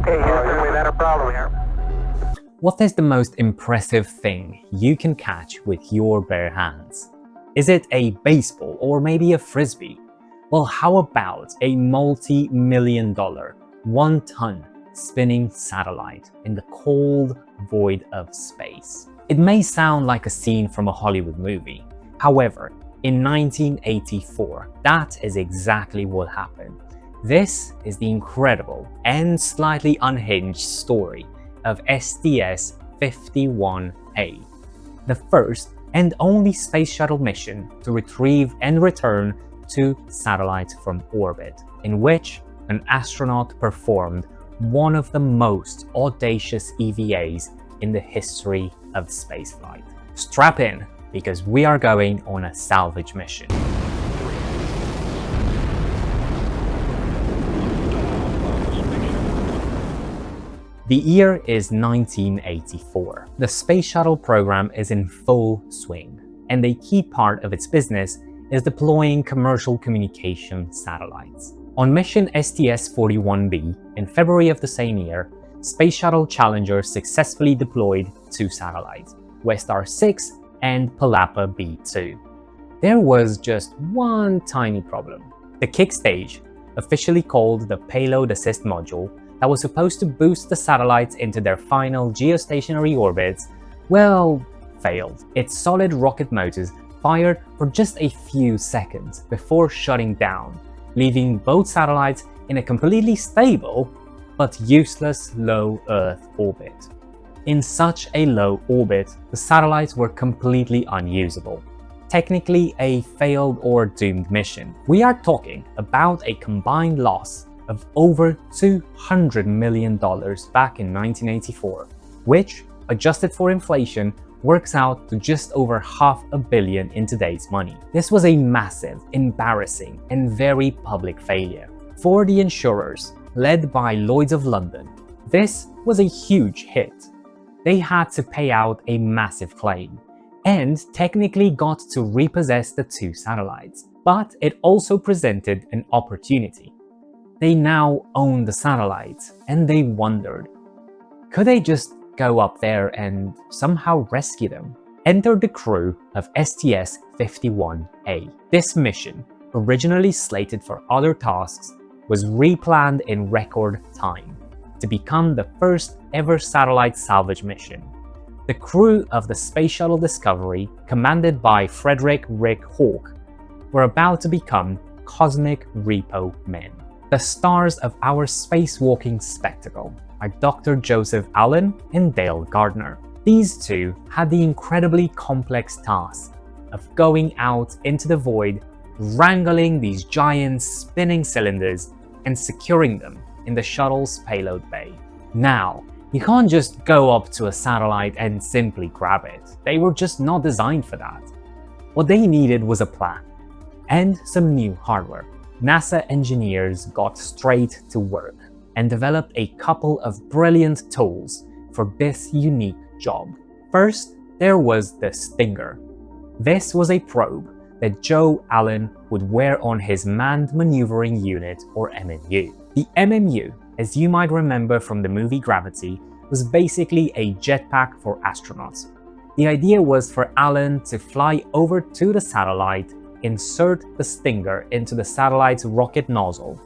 Okay, Houston, we've had a problem here. What is the most impressive thing you can catch with your bare hands? Is it a baseball or maybe a frisbee? Well, how about a multi-million-dollar, 1-ton spinning satellite in the cold void of space? It may sound like a scene from a Hollywood movie. However, in 1984, that is exactly what happened. This is the incredible and slightly unhinged story of STS-51A, the first and only space shuttle mission to retrieve and return 2 satellites from orbit, in which an astronaut performed one of the most audacious EVAs in the history of spaceflight. Strap in, because we are going on a salvage mission. The year is 1984. The Space Shuttle program is in full swing, and a key part of its business is deploying commercial communication satellites. On Mission STS-51B, in February of the same year, Space Shuttle Challenger successfully deployed 2 satellites, Westar 6 and Palapa B2. There was just one tiny problem. The kick stage, officially called the Payload Assist Module, that was supposed to boost the satellites into their final geostationary orbits, well, failed. Its solid rocket motors fired for just a few seconds before shutting down, leaving both satellites in a completely stable but useless low Earth orbit. In such a low orbit, the satellites were completely unusable. Technically a failed or doomed mission. We are talking about a combined loss of over $200 million back in 1984, which, adjusted for inflation, works out to just over $500 million in today's money. This was a massive, embarrassing, and very public failure. For the insurers, led by Lloyd's of London, this was a huge hit. They had to pay out a massive claim, and technically got to repossess the 2 satellites. But it also presented an opportunity. They now owned the satellites, and they wondered, could they just go up there and somehow rescue them? Enter the crew of STS-51A. This mission, originally slated for other tasks, was replanned in record time to become the first ever satellite salvage mission. The crew of the Space Shuttle Discovery, commanded by Frederick Rick Hawke, were about to become cosmic repo men. The stars of our spacewalking spectacle are Dr. Joseph Allen and Dale Gardner. These two had the incredibly complex task of going out into the void, wrangling these giant spinning cylinders and securing them in the shuttle's payload bay. Now, you can't just go up to a satellite and simply grab it. They were just not designed for that. What they needed was a plan and some new hardware. NASA engineers got straight to work and developed a couple of brilliant tools for this unique job. First, there was the Stinger. This was a probe that Joe Allen would wear on his Manned Maneuvering Unit, or MMU. The MMU, as you might remember from the movie Gravity, was basically a jetpack for astronauts. The idea was for Allen to fly over to the satellite, insert the Stinger into the satellite's rocket nozzle,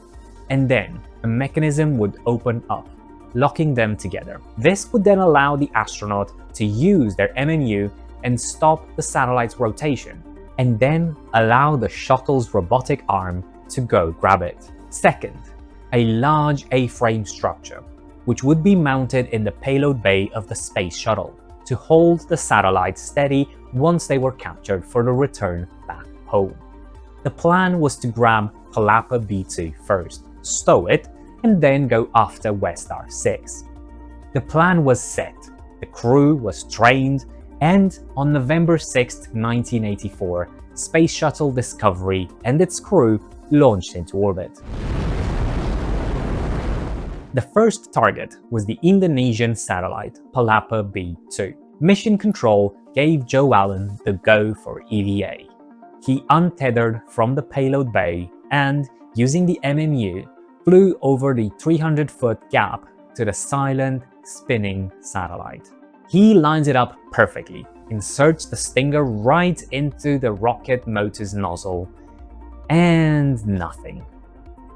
and then a mechanism would open up, locking them together. This would then allow the astronaut to use their MMU and stop the satellite's rotation, and then allow the shuttle's robotic arm to go grab it. Second, a large A-frame structure, which would be mounted in the payload bay of the Space Shuttle to hold the satellites steady once they were captured for the return back home. The plan was to grab Palapa B2 first, stow it, and then go after Westar 6. The plan was set, the crew was trained, and on November 6, 1984, Space Shuttle Discovery and its crew launched into orbit. The first target was the Indonesian satellite Palapa B2. Mission Control gave Joe Allen the go for EVA. He untethered from the payload bay and, using the MMU, flew over the 300-foot gap to the silent, spinning satellite. He lines it up perfectly, inserts the stinger right into the rocket motor's nozzle, and nothing.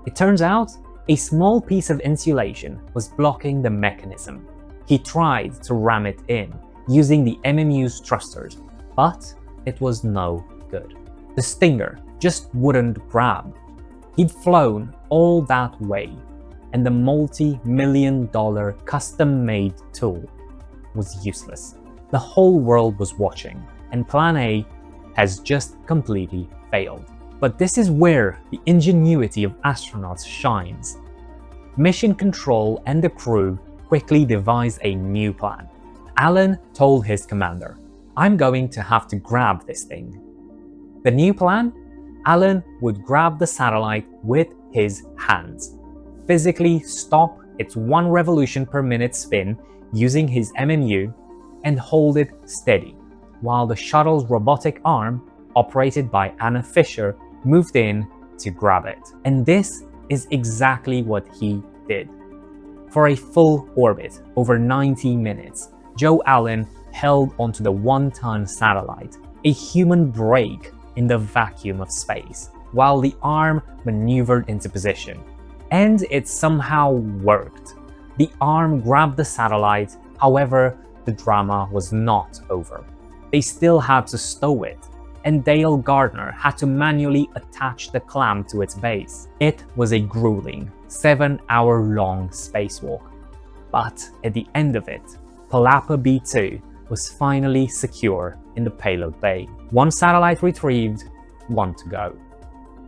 It turns out a small piece of insulation was blocking the mechanism. He tried to ram it in using the MMU's thrusters, but it was no good. The stinger just wouldn't grab. He'd flown all that way, and the multi-million-dollar custom-made tool was useless. The whole world was watching, and Plan A has just completely failed. But this is where the ingenuity of astronauts shines. Mission Control and the crew quickly devised a new plan. Alan told his commander, "I'm going to have to grab this thing." The new plan? Alan would grab the satellite with his hands, physically stop its 1 revolution per minute spin using his MMU, and hold it steady, while the shuttle's robotic arm, operated by Anna Fisher, moved in to grab it. And this is exactly what he did. For a full orbit, over 90 minutes, Joe Allen held onto the 1-ton satellite, a human brake in the vacuum of space, while the arm maneuvered into position. And it somehow worked. The arm grabbed the satellite, however, the drama was not over. They still had to stow it, and Dale Gardner had to manually attach the clamp to its base. It was a grueling, 7-hour-long spacewalk. But at the end of it, Palapa B2 was finally secure in the payload bay. 1 satellite retrieved, 1 to go.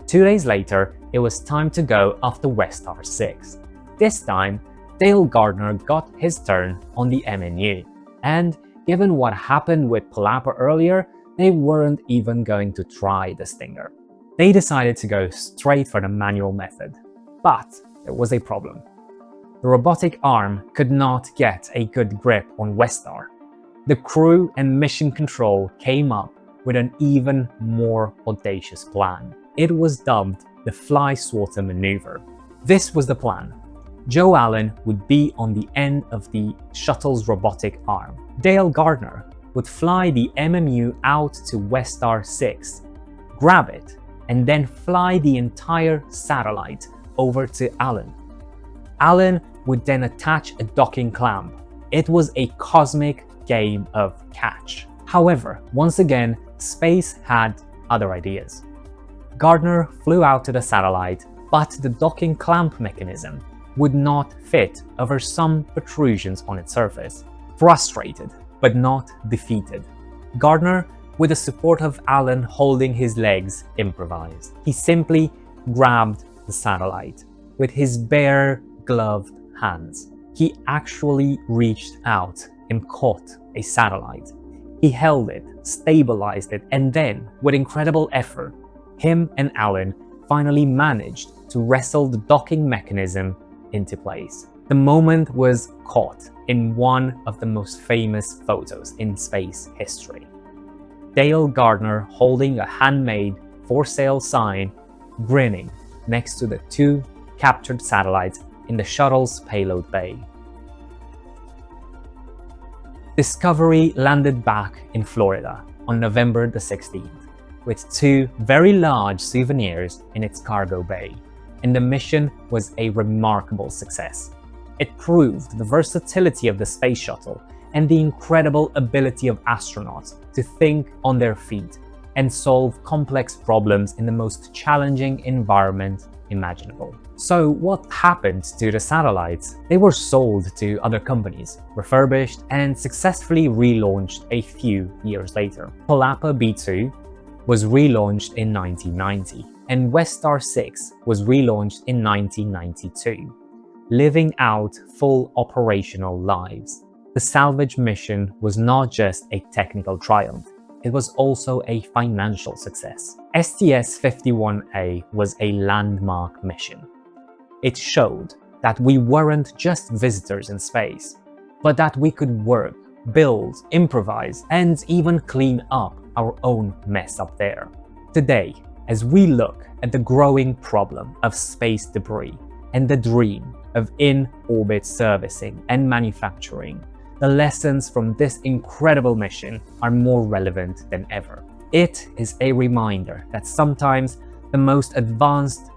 2 days later, it was time to go after Westar 6. This time, Dale Gardner got his turn on the MNU, and given what happened with Palapa earlier, they weren't even going to try the Stinger. They decided to go straight for the manual method. But there was a problem. The robotic arm could not get a good grip on Westar. The crew and mission control came up with an even more audacious plan. It was dubbed the Fly Swatter Maneuver. This was the plan. Joe Allen would be on the end of the shuttle's robotic arm. Dale Gardner would fly the MMU out to Westar 6, grab it, and then fly the entire satellite over to Allen. Allen would then attach a docking clamp. It was a cosmic game of catch. However, once again, space had other ideas. Gardner flew out to the satellite, but the docking clamp mechanism would not fit over some protrusions on its surface. Frustrated, but not defeated, Gardner, with the support of Allen holding his legs, improvised. He simply grabbed the satellite with his bare, gloved hands. He actually reached out and caught a satellite. He held it, stabilized it, and then, with incredible effort, him and Allen finally managed to wrestle the docking mechanism into place. The moment was caught in one of the most famous photos in space history. Dale Gardner holding a handmade for sale sign, grinning next to the 2 captured satellites in the shuttle's payload bay. Discovery landed back in Florida on November the 16th, with 2 very large souvenirs in its cargo bay, and the mission was a remarkable success. It proved the versatility of the space shuttle and the incredible ability of astronauts to think on their feet and solve complex problems in the most challenging environment imaginable. So what happened to the satellites? They were sold to other companies, refurbished, and successfully relaunched a few years later. Palapa B2 was relaunched in 1990, and Westar 6 was relaunched in 1992, living out full operational lives. The salvage mission was not just a technical triumph, it was also a financial success. STS-51A was a landmark mission. It showed that we weren't just visitors in space, but that we could work, build, improvise, and even clean up our own mess up there. Today, as we look at the growing problem of space debris and the dream of in-orbit servicing and manufacturing, the lessons from this incredible mission are more relevant than ever. It is a reminder that sometimes the most advanced